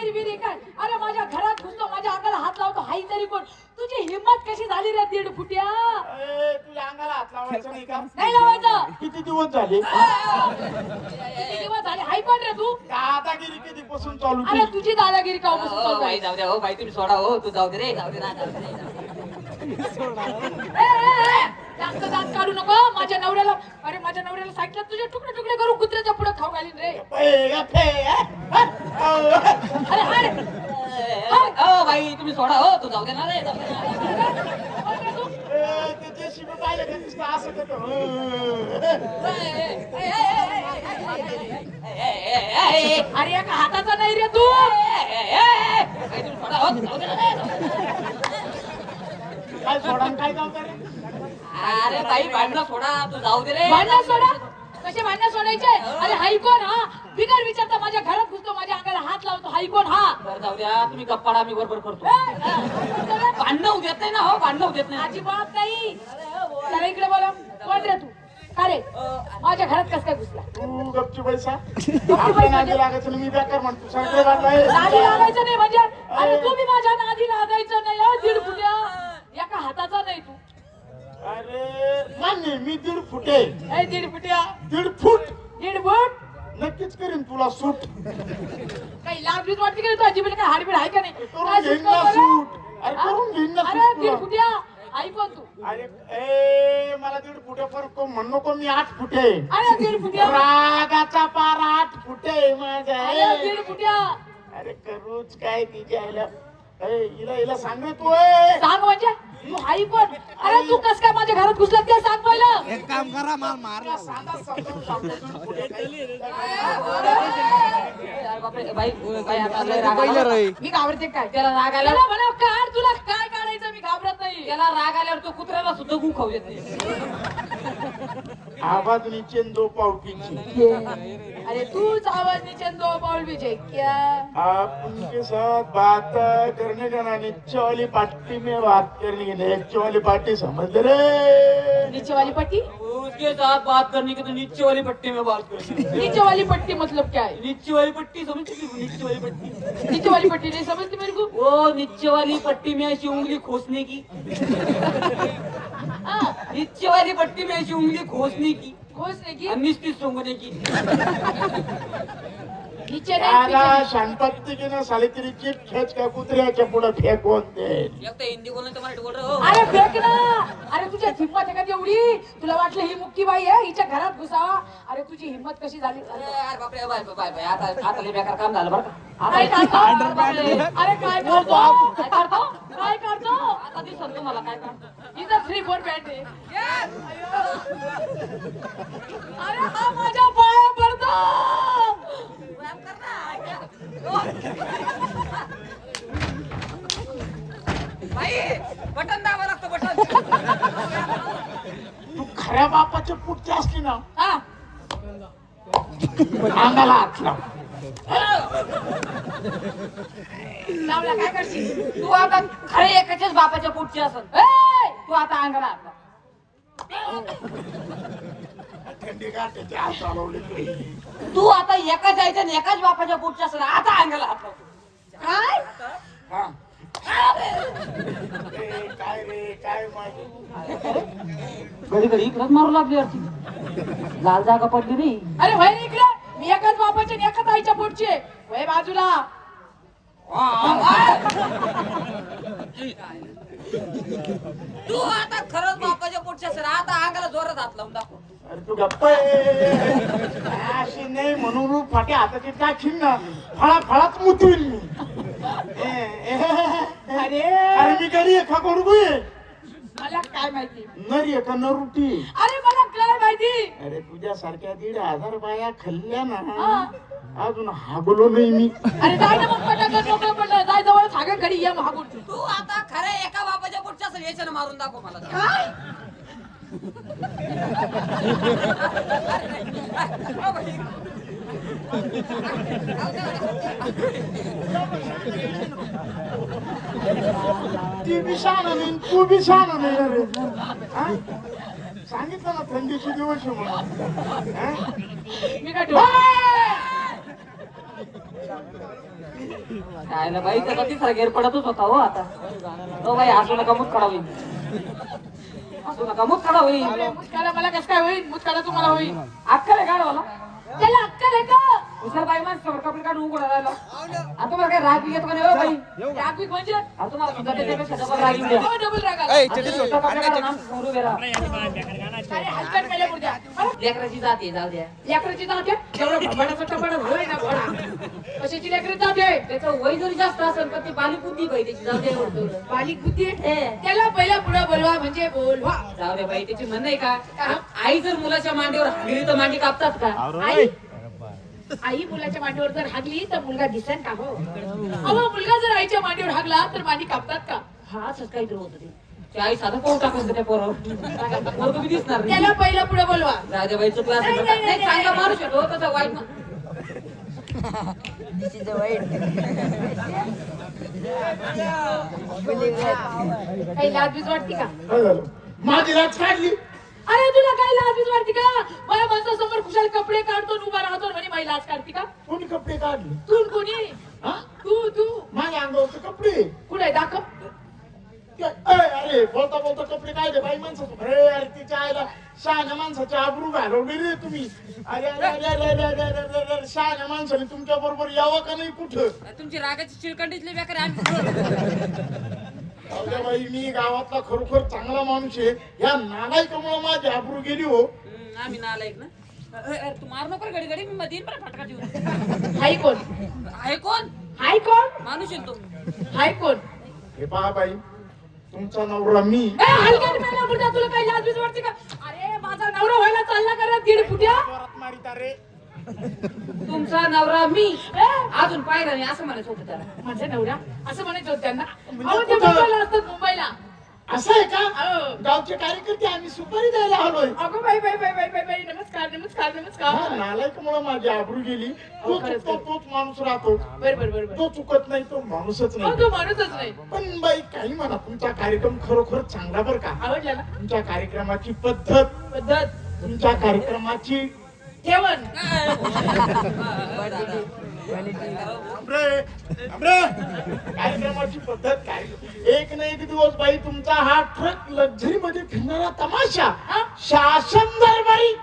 वैर बिरी काय? अरे माझ्या घरात घुसतो, माझ्या अंगाला हात लावतो, हाई तरी कोण? तुझी हिम्मत कशी झाली रे 1.5 फुट्या? तुझ्या अंगाला हात लावायचं नाही का? नाही लावायचं. किती दिवस झाले? किती दिवस झाले? हाई कोण रे तू? दादागिरी कधीपासून चालू अरे केली? तुझी दादागिरी काऊपासून हो चालू बाई आहे? जाऊ द्या, हो बाई तुम्ही सोडा, हो तू जाऊ दे रे, जाऊ दे ना, जाऊ दे रे. जास्त दात काढू नको माझ्या नवऱ्याला. अरे माझ्या नवऱ्याला सांगितलं तुझे तुकडे तुकडे करून कुत्र्याच्या पुढे खाऊ घालीन रे. अरे हाय. हो बाई तुम्ही सोडा, हो तू जाऊ दे ना रे, जाऊ दे ना. अरे एका हाताचा नाही रे तू. बाई तुम्ही सोडा, हो तू जाऊ दे ना रे. काय सोडा काय जाऊ रे? अरे बाई भांडणं सोडा, तू जाऊ दे रे. भांडणं सोडा. कसे भांडणं सोडायचे? अरे हाई कोण हा? बिगर विचारता माझ्या घरात घुसतो, माझ्या अंगाला हात लावतो, हाई कोण हा? बरं जाऊ द्या, तुम्ही गप्पाडा मी बरोबर करतो. भांडणं होऊ देत नाही ना, हो भांडणं होऊ देत नाही. अजिबात नाही. जरा इकडे बोला. कोण रे तू? का रे माझ्या घरात कस काय घुसला? तू गपची पैसा आपल्या नादी लागायचं नाही. मी बेकार म्हणतो सगळे नादी लागायचं नाही म्हणजे? अरे तू बी माझ्या नादी लागायचं नाही. 1.5 फुट्या एका हाताचा नाही तू. अरे मान्य मी 1.5 फुटे. 1.5 फुट्या 1.5 फूट 1.5 फूट. नक्कीच करीन तुला सूट. काही लांबीच वाटते का तुझी म्हणजे काय हाडबीड आहे का नाही? करून काय घेईन सूट ना करतो रे? सूट. अरे करून घेईन ना अरे सूट 1.5 तुला. फुट्या ऐकून तू. अरे ए मला 1.5 फुटे पण म्हणू नको. मी 8 फुटे. अरे 1.5 फुट्या. रागाचा पार 8 फुटे माझा. अरे 1.5 फुट्या. अरे करूच काय तिच्या आईला. हिला सांग रे तू. सांग म्हणजे तू हाई कोण? अरे तू कस काय माझ्या घरात घुसला ते सांग पहिलं. एक काम करा, मार मारला. साधा समजून सांगतो पुढे काही. अरे बापरे, बाई बाई आता लय राग पहिलं आला. रे. मी घाबरते काय? त्याला राग आला, त्याला म्हणा काढ, तुला काय काढायचं? मी घाबरत नाही. त्याला राग आल्यावर तो कुत्र्याला सुद्धा गु खाऊ देत नाही. आवाज नीचे दो पाव पीछे. अरे तूच आवाज नीचे दो बाउल विजय क्या? आप उनके साथ बात करने का ना नीचे वाली पार्टी में बात करने की नहीं. नीचे वाली पार्टी समझ रे. नीचे वाली पट्टी. उसके साथ बात करने की तो नीचे वाली पट्टी में बात करनी. नीचे वाली पट्टी मतलब क्या है? नीचे वाली पट्टी समझती थी? नीचे वाली पट्टी, नीचे वाली पट्टी नहीं समझती मेरे को. वो नीचे वाली पट्टी में ऐसी उंगली खोसने की. हाँ, नीचे वाली पट्टी में ऐसी उंगली खोसने की खोसने की. और निस्ती सूंघने की. नीचे नहीं त्याला पीछे. शांतपत्ती की ना साली तरी चिप खेच का कुत्र्याच्या पुढे फेकून दे. एक तर हिंदी बोलणं तर मराठी बोल रहे हो. अरे फेक ना. अरे तुझ्या हिम्मत आहे का तेवढी? तुला वाटलं ही मुक्ती बाई आहे हिच्या घरात घुसावा? अरे तुझी हिम्मत कशी झाली? अरे बापरे, बाय बाय बाय, आता लय बेकार काम झालं बरं का. काय आता करतो? अरे काय करतो? काय करतो? काय करतो? आता दिसन तुम्हाला काय काम. इथं 3-4 बॅट आहे. अरे हा माझ्या पाया पडतो. बाई बटन दाबा लागतं, बटन. तू खऱ्या बापाच्या पुढची असली ना हा अंगाला हात लाव. लावला काय करशील? तू आता खरे एकाच्याच बापाच्या पोटची असल. ए! तू आता अंगाला हात लाव. थंडी गाठीचे हात चालवले तुझे. तू आता एकाच जायचं आणि एकाच बापाच्या पोटची असेल. आता अंगाला हात लाव. काय? हा. ए, काय रे काय माहिती. घडी घडी इकडंच मारू लागली अर्थी. लाल जागा पडली रे. अरे वय रे इकडे. मी एकाच बापाची आणि एकाच आईच्या पोटची आहे. वय बाजूला. तू आता खरंच बापाच्या पोटची असेल. आता अंगाला जोरात हात लावून दाखव. अरे तू गप्प आहे. अशी नाही म्हणून फाट्या हाताची टाकीन ना फळा फळात मुतवील मी. अरे अरे मी घरी एका कोण मला काय माहिती? नरी एका नरुटी. अरे मला काय माहिती? अरे तुझ्यासारख्या 1,500 बाया खाल्ल्या ना हा. अजून हागलो नाही मी. अरे जाय ना मग पटाकन मोकळं पडलं. जाय जवळ सागर घरी ये महागून. तू आता खऱ्या एका बापाच्या पोटची असेल. याच्यानं मारून दाखव मला. काय? ती बी शान नाही तू बी शान नाही रे. हा? सांगितलं ना थंडीचे दिवस आहे म्हणून. हा? मी काय ठेवू? काय ना बाई त्याचा तिसरा गेर पडतच होता हो आता. हो बाई हसू नका मुत काढा होईल. हसू नका मुत काढा होईल. मुतकाला मला कसं काय होईल? मुतकाला तुम्हाला होईल. अक्कल आहे का मला? त्याला अक्कल आहे का? हुशार बाई माणसं कपडे काढून उघडा राहिला. आता मला काय राग येतो का नाही हो बाई? रागवीत म्हणजे आता तुम्हाला सुद्धा त्याच्यापेक्षा डबल राग येऊ द्या. हो, डबल राग आला. आता सुद्धा कपडे काढा ना, समोर उभे राहा. अरे हलकट मेल्या मुर्द्या. लेकराची जात आहे, जाऊ द्या. लेकराची जाते एवढं भबाडाचा टपाडा झालाय ना घोडा. कशाची लेकरी जाते? त्याचं वय जरी जास्त असेल पण ती बाली बुद्धी बाई त्याची, जाऊ द्या एवढं तेवढं. बालिक बुद्धी आहे. ए, त्याला पहिला पुढे बोलवा म्हणजे बोलवा. जाऊ द्या बाई त्याची म्हणणं आहे का आई जर मुलाच्या मांडीवर हागली तर मांडी कापतात का? आई आई मुलाच्या मांडीवर जर हागली तर मुलगा दिसेल का? हो अहो मुलगा जर आईच्या मांडीवर हागला तर मांडी कापतात का? हा असंच काहीतरी होतं ते. ती आई साधं पाहून टाकून त्या पोरावर पोरग बी दिसणार नाही. त्याला पहिला पुढे बोलवा. जाऊ द्या बाई चुकला असेल तर. नाही, नाही चांगला माणूस आहे तो, तसा वाईट काही लाजबीज वाटते का? काय झालं? माझी लाच काढली. अरे तुला काही लाजबीज वाटते का? माझ्या माणसासमोर खुशाल कपडे काढतो आणि उभा राहतो म्हणे माझी लाज काढते का? कोणी कपडे काढले? तू कोणी? हा? तू माझ्या अंगावरचे कपडे. कुठे दाखव. अरे बोलता बोलता कपडे काढले बाई माणसाचं. अरे तिच्या आईला शहाण्या माणसाची आबरू घालवली रे तुम्ही. अरे अरे अरे अरे अरे अरे अरे अरे अरे शहाण्या माणसाने तुमच्या बरोबर यावं का नाही कुठं? तुमची रागाची चिळकंडीतली बेकार आम्ही. अरे बाई मी गावातला खरोखर चांगला माणूस आहे. या नालायकामुळे माझी आबरू गेली हो. आम्ही नालायक ना. तू मार नको रे घडी घडी, मी मध्ये येईन बरं फटका देऊन. हाय कोण? आहे कोण? हाय कोण? माणूस आहे तो. हाय कोण? हे पहा बाई तुमचा नवरा मी. ए, हलकट मेला मुर्द्या, तुला काही लाजबीज वाटते का? अरे माझा नवरा व्हायला चालला करा दीड फुट्या. जोरात मारीता रे. तुमचा नवरा मी. ए, अजून पाहिलं नाही असं म्हणायचं होतं त्याला. माझा नवरा असं म्हणायचं होतं त्यांना. म्हणजे अहो ते कुठं? मुंबईला असतात मुंबईला. असं आहे का? अहो. गावचे कार्यकर्ते आम्ही सुपारी द्यायला आलोय. अगं बाई बाई बाई बाई बाई बाई नमस्कार नमस्कार हा, नमस्कार. नालायकामुळे माझी आबरू गेली. तो खरंच चुकतो तोच माणूस राहतो. बर बर बर बर. तो चुकत नाही तो माणूसच अहो नाही. तो माणूसच नाही. पण बाई काही म्हणा तुमचा कार्यक्रम खरोखर चांगला बरं का. आवडला ना तुमच्या कार्यक्रमाची पद्धत, पद्धत तुमच्या कार्यक्रमाची जेवण. कार्यक्रमाची पद्धत काय. एक ना एक दिवस बाई तुमचा हा ट्रक लक्झरी मध्ये फिरणारा तमाशा शासन दरबारी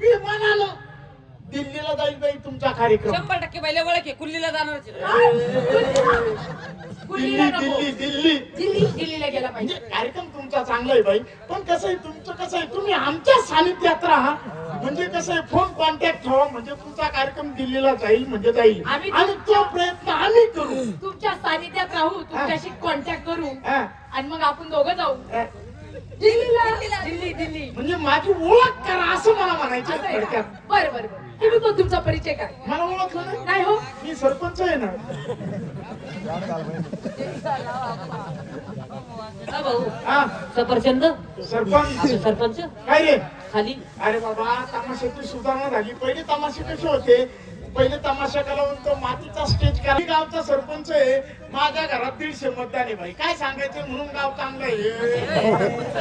विमानानं दिल्लीला जाईल बाई तुमचा कार्यक्रम. 100% पहिले ओळख आहे, कुल्लीला जाणारच आहे. कुल्लीला दिल्ली नको. दिल्ली दिल्ली दिल्लीला गेला म्हणजे पाहिजे. कार्यक्रम तुमचा चांगला आहे बाई. पण कसं आहे तुमचं कसं आहे तुम्ही आमच्या सानिध्यात राहा. म्हणजे कसं आहे फोन कॉन्टॅक्ट ठेवा म्हणजे तुमचा कार्यक्रम दिल्लीला जाईल म्हणजे जाईल. आम्ही आणि तो प्रयत्न आम्ही करू. तुमच्या सानिध्यात राहू, तुमच्याशी कॉन्टॅक्ट करू हा. आणि मग आपण दोघं जाऊ हा. दिल्लीला. दिल्ली दिल्ली म्हणजे माझी ओळख करा असं मला म्हणायचं असं आहे आहे का? थोडक्यात. बरं बरं बरं. तुम्ही तो तुमचा परिचय काय? मला ओळखलं नाही. नाही हो. मी सरपंच आहे ना. हा भाऊ हा सफरचंद सरपंच आपले सरपंच काय रे. खाली. अरे बाबा तमाशाची सुधारणा झाली. पहिले तमाशे कसे होते. पहिले तमाशा कलावून तो मातीचा स्टेज करा. मी गावचा सरपंच आहे. माझ्या घरात 150 मतदान आहे बाई. काय सांगायचं म्हणून गाव चांगलं आहे.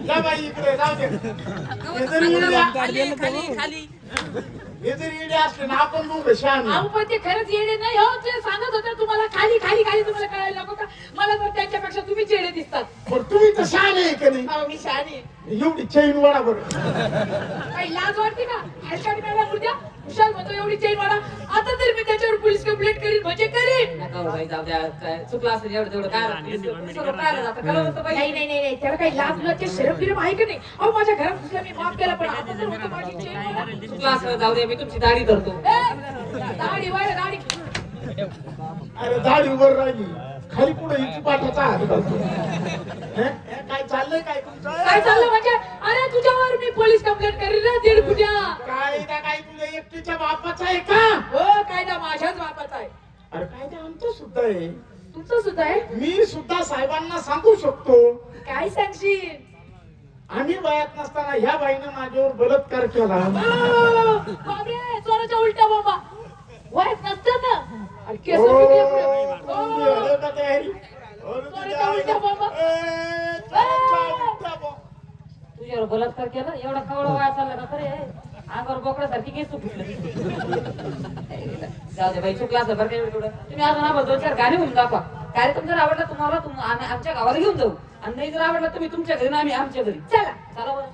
जा बाई इकडे जाऊ दे. हे जरी इडे- खाली खाली खाली. हे जरी इडे असले ना आपण दोघं शहाणे. अहो पण ते खरंच येडे नाही हो. ते सांगत होते तुम्हाला खाली खाली खाली तुम्हाला कळायला नको का? मला तर त्यांच्यापेक्षा तुम्ही चेडे दिसतात. पण तुम्ही तर शहाणे आहे का नाही. अहो मी शहाणी आहे. एवढी चैन वाढा बरं. काही लाज वाटते का? हलकाट मेला मुर्द्या कुशाल म्हणतो एवढी चैन वाडा. आता तर मी त्याच्यावर पोलीस कंप्लेंट करीन म्हणजे करीन. नका हो बाई, जाऊ द्या. काय चुकलं असेल एवढं तेवढं काय पोलिसाला काय जातं कळलं होतं बाई. नाही नाही नाही नाही. त्याला काही लाज लज्जा शरम बिरम आहे का नाही? अहो माझ्या घरात घुसला मी माफ केला पण आता तर होतं माझी चैन वाडा. चुकलं असेल जाऊ द्या, मी तुमची दाढी धरतो. दाढी वाढ दाढी. अरे दाढी उभं राहिली खाली पुढे इची पाठाचा हात घालतो. हे? हे काय चाललंय काय तुमचं. काय चाललं म्हणजे? अरे तुझ्यावर मी पोलीस कंप्लेंट करीन रे दीड फुट्या. कायदा काय तुझ्या एकटीच्या बापाचा आहे का. हो कायदा माझ्याच बापाचा आहे. अरे कायदा आमचा सुद्धा आहे. तुमचं सुद्धा आहे. मी सुद्धा साहेबांना सांगू शकतो. काय सांगशील? आम्ही वयात नसताना ह्या बाईनं माझ्यावर बलात्कार केला. बापरे चोराच्या उलट्या बाबा. वयात नसतं ना. अरे केस हो, बिकले पुढे. कोण हो. झालं का तयारी. अरे तुझ्या चोराच्या उलट्या बाबा. ए, चोराच्या उलट्या बाबा. तुझ्यावर बलात्कार केला एवढा कवळा वाया चालला का खरे अंगावर बोकड्यासारखी केस फुटलं जाऊ दे बाई चुकला असं बरं काय एवढं तुम्ही अजून आम्हाला 2-4 गाणी म्हणून दाखवा कार्यक्रम जर आवडला तुम्हाला आम्ही आमच्या गावाला घेऊन जाऊ आणि नाही जर आवडला तुम्ही तुमच्या घरी ना आम्ही आमच्या घरी चला चला बरं